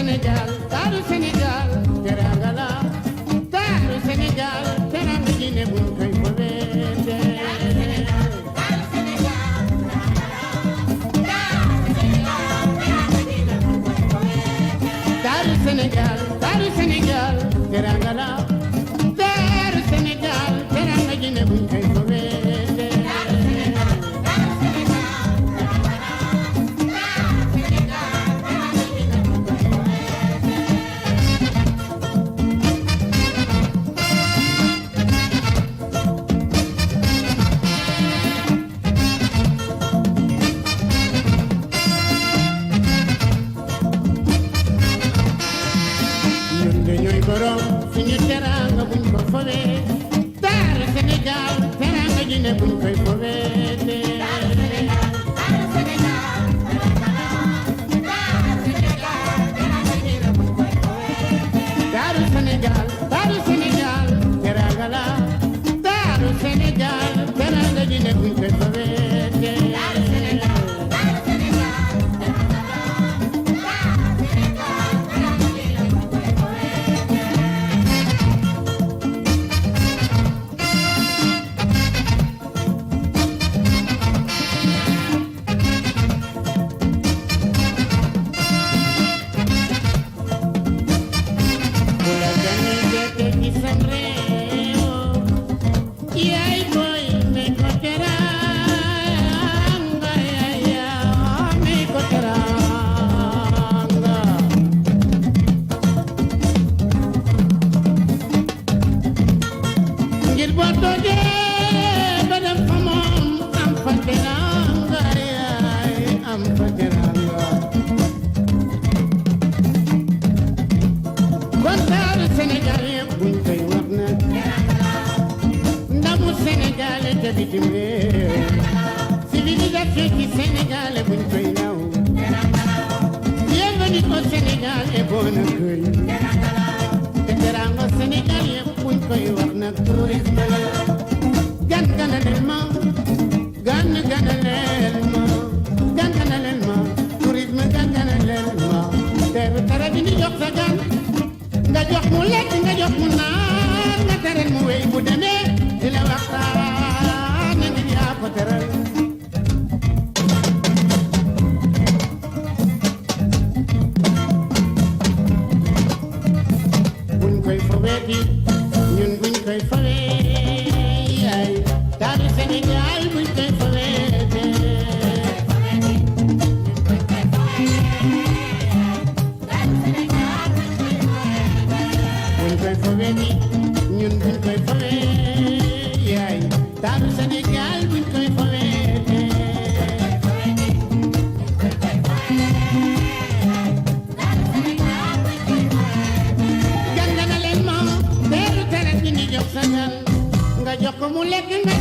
Sénégal taaru Sénégal teranga la taaru Sénégal teranga ji ne buñ koy fobeete taaru Sénégal teranga la taaru Sénégal teranga ji ne buñ koy fobeete suñu teranga buñ ko fobee taaru Sénégal teranga ji ne buñ koy fobeete taaru Sénégal teranga la taaru Sénégal teranga ji ne buñ koy fobeete civilisation ci Sénégal buñ koy naw bienvenue au Sénégal et bon accueil te teranga Sénégal yëpp buñ koy wax nag tourisme la gan ganaleel ma tourisme gan ganaleel ma teru tara bi ni jox sa gan nga jox mu lekk nga jox mu naan nga tereel mu wéy bu demee di la waxtaan na ngi yaa ko teral buñ koy foweeti ñun buñ koy fowee yaay taaru Sénégal buñ koy foweete buñ koy foweeti ñun buñ koy fowee yaay taaru Sénégal buñ koy foweete jàngana leen ma teeru tere bi ni jox sa gan nga jox ko mu lekk nga